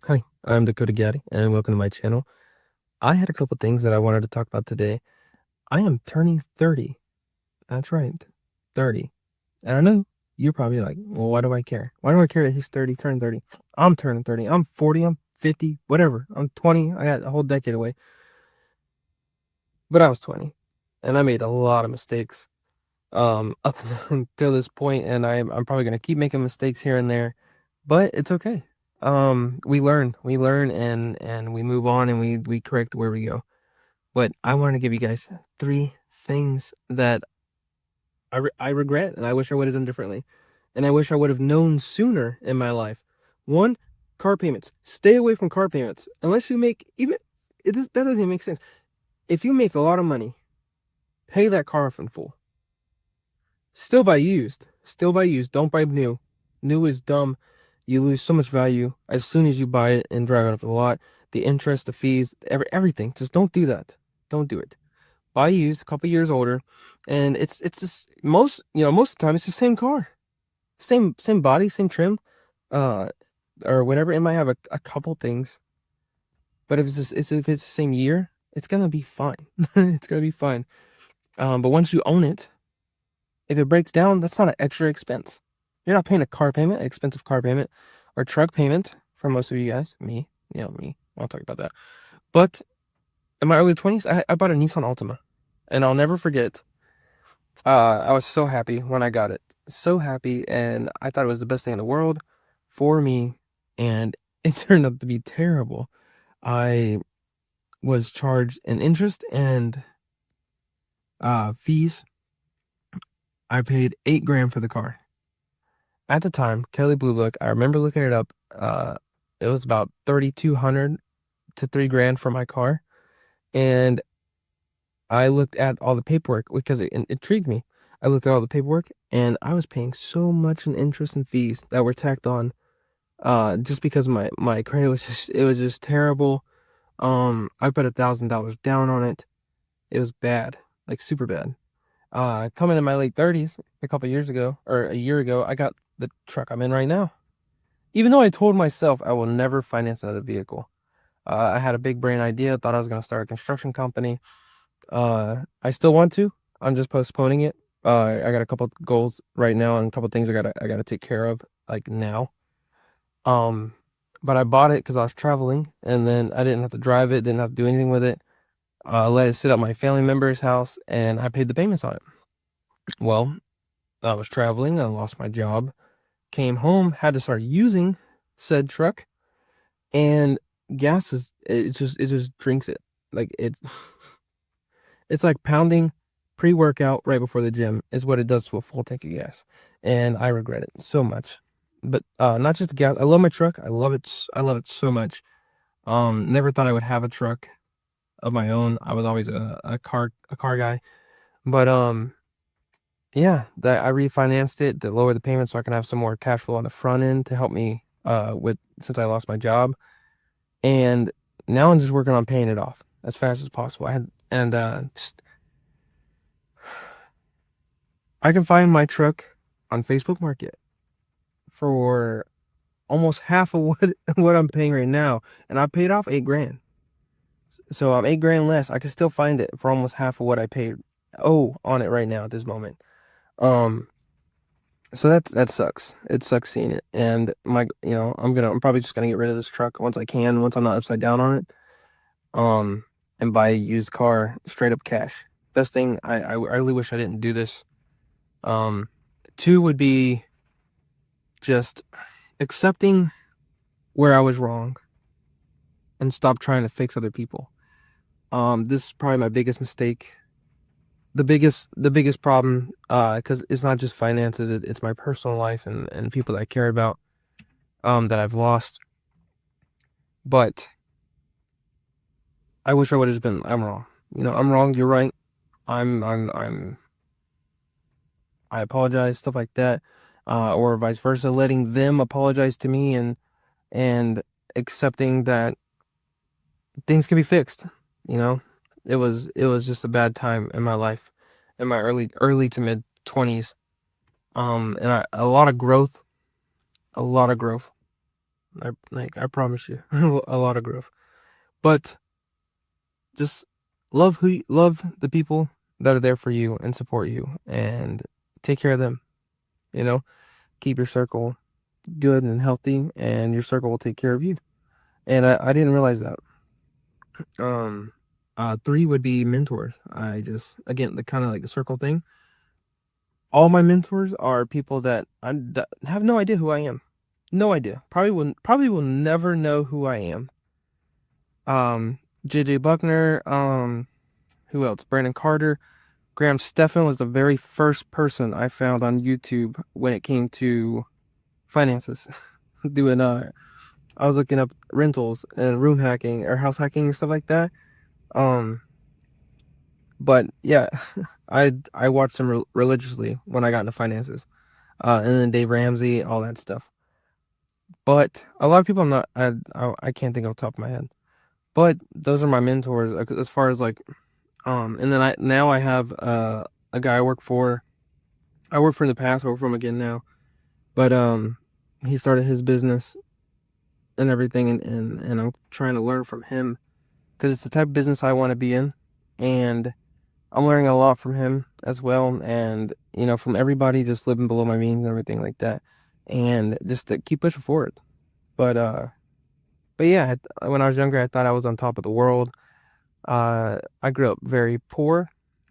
Hi, I'm Dakota Gaddy, and welcome to my channel. I had a couple things that I wanted to talk about today. I am turning 30. That's right, 30. And I know you're probably like, well, why do I care? Why do I care that he's 30, turning 30? I'm turning 30. I'm 40, I'm 50, whatever. I'm 20. I got a whole decade away. But I was 20, and I made a lot of mistakes up until this point, and I'm probably gonna keep making mistakes here and there, but it's okay. We learn, and we move on, and we correct where we go. But I wanted to give you guys three things that I regret, and I wish I would have done differently, and I wish I would have known sooner in my life. One, car payments. Stay away from car payments unless you make even that doesn't even make sense. If you make a lot of money, pay that car off in full. Still buy used. Still buy used. Don't buy new. New is dumb. You lose so much value as soon as you buy it and drive it off the lot. The interest, the fees, everything. Just don't do that. Don't do it. Buy used, a couple years older, and it's just most of the time it's the same car, same body, same trim, uh, or whatever. It might have a couple things, but if it's the same year, it's gonna be fine. It's gonna be fine. But once you own it, if it breaks down, that's not an extra expense. You're not paying a car payment, an expensive car payment, or truck payment for most of you guys. Me. I'll talk about that. But in my early 20s, I bought a Nissan Altima, and I'll never forget. I was so happy when I got it. So happy, and I thought it was the best thing in the world for me, and it turned out to be terrible. I was charged an interest and fees. I paid 8 grand for the car. At the time, Kelly Blue Book, I remember looking it up. It was about 3,200 to 3 grand for my car. And I looked at all the paperwork because it intrigued me. I looked at all the paperwork and I was paying so much in interest and fees that were tacked on just because my credit was just terrible. I put $1,000 down on it. It was bad, like super bad. Coming in my late 30s, a couple years ago or a year ago, I got the truck I'm in right now. Even though I told myself I will never finance another vehicle. I had a big brain idea, thought I was going to start a construction company. I still want to. I'm just postponing it. I got a couple goals right now and a couple things I gotta take care of like now. Um, but I bought it because I was traveling, and then I didn't have to drive it, didn't have to do anything with it. Let it sit at my family member's house, and I paid the payments on it. Well, I was traveling, I lost my job, came home, had to start using said truck, and gas is it just drinks it like it's like pounding pre-workout right before the gym is what it does to a full tank of gas, and I regret it so much. But not just the gas. I love my truck. I love it. I love it so much. Never thought I would have a truck of my own. I was always a car guy. But yeah, that I refinanced it to lower the payment so I can have some more cash flow on the front end to help me with since I lost my job. And now I'm just working on paying it off as fast as possible. I can find my truck on Facebook Market for almost half of what what I'm paying right now, and I paid off 8 grand. So I'm 8 grand less. I can still find it for almost half of what I paid on it right now at this moment. Um, so that sucks. It sucks seeing it, and I'm probably just gonna get rid of this truck once I can, once I'm not upside down on it. Um, and buy a used car straight up cash. Best thing. I really wish I didn't do this. Um, Two would be just accepting where I was wrong and stop trying to fix other people. This is probably my biggest mistake. The biggest problem, because it's not just finances, it's my personal life and people that I care about, that I've lost. But I wish I would have been, I'm wrong. I'm wrong, you're right. I'm I apologize, stuff like that. Or vice versa, letting them apologize to me and accepting that things can be fixed. You know, it was just a bad time in my life, in my early to mid 20s. And a lot of growth, a lot of growth. I promise you, a lot of growth. But just love the people that are there for you and support you, and take care of them. You know, keep your circle good and healthy, and your circle will take care of you. And I didn't realize that. Um, three would be mentors. I just, again, the kind of like the circle thing. All my mentors are people that that have no idea who I am. No idea. Probably will never know who I am. JJ Buckner, who else? Brandon Carter. Graham Stephan was the very first person I found on YouTube when it came to finances. Doing I was looking up rentals and room hacking or house hacking and stuff like that. Um, but yeah, I watched him religiously when I got into finances. And then Dave Ramsey, all that stuff. But a lot of people I can't think off the top of my head. But those are my mentors as far as like and then I have a guy I work for. I worked for in the past, I work for him again now. But he started his business and everything, and I'm trying to learn from him because it's the type of business I want to be in, and I'm learning a lot from him as well, and from everybody just living below my means and everything like that, and just to keep pushing forward. But yeah, when I was younger, I thought I was on top of the world. I grew up very poor,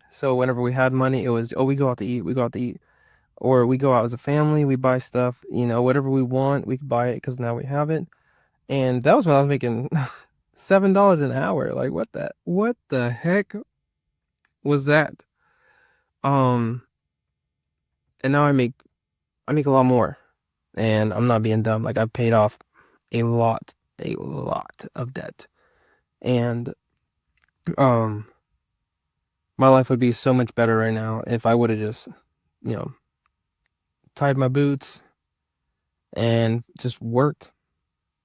so whenever we had money, it was, oh, we go out to eat, we go out to eat, or we go out as a family, we buy stuff, whatever we want, we can buy it because now we have it. And that was when I was making $7 an hour. Like, what the heck was that? Um, and now I make a lot more, and I'm not being dumb. Like, I've paid off a lot of debt, and um, my life would be so much better right now if I would have just, you know, tied my boots and just worked,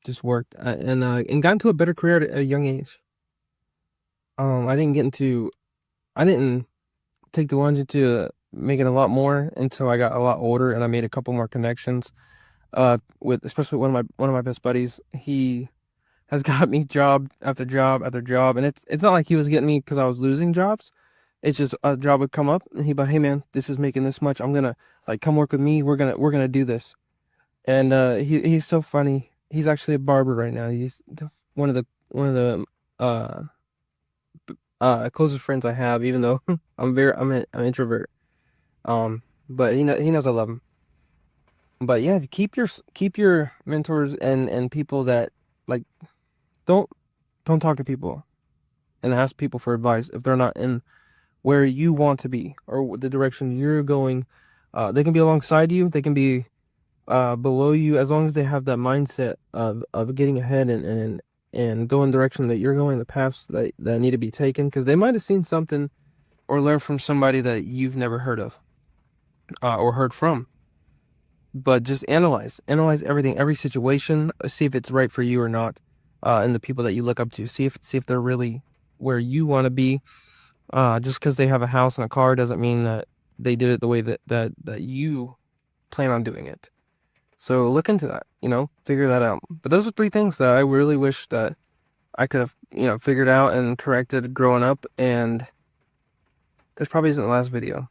and got into a better career at a young age. I didn't take the plunge into making a lot more until I got a lot older, and I made a couple more connections. With especially one of my best buddies. He has got me job after job after job, and it's not like he was getting me because I was losing jobs. It's just a job would come up, and he'd be like, "Hey man, this is making this much. I'm gonna like come work with me. We're gonna do this." And he's so funny. He's actually a barber right now. He's one of the uh closest friends I have, even though I'm an introvert. But he knows I love him. But yeah, keep your mentors and people that like don't don't talk to people and ask people for advice if they're not in where you want to be or the direction you're going. They can be alongside you. They can be below you, as long as they have that mindset of getting ahead and go in the direction that you're going, the paths that need to be taken, because they might have seen something or learned from somebody that you've never heard of or heard from. But just analyze everything, every situation, see if it's right for you or not, and the people that you look up to, see if they're really where you want to be. Just because they have a house and a car doesn't mean that they did it the way that you plan on doing it. So look into that, figure that out. But those are three things that I really wish that I could have, figured out and corrected growing up. And this probably isn't the last video.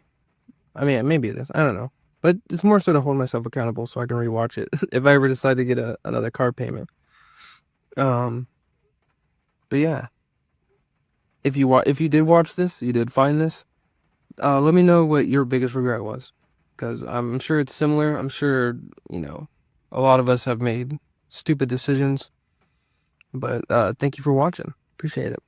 I mean, maybe it is. I don't know. But it's more so to hold myself accountable so I can rewatch it if I ever decide to get another car payment. Um, but yeah, if you did watch this, you did find this, let me know what your biggest regret was, because I'm sure it's similar. I'm sure, a lot of us have made stupid decisions. But thank you for watching. Appreciate it.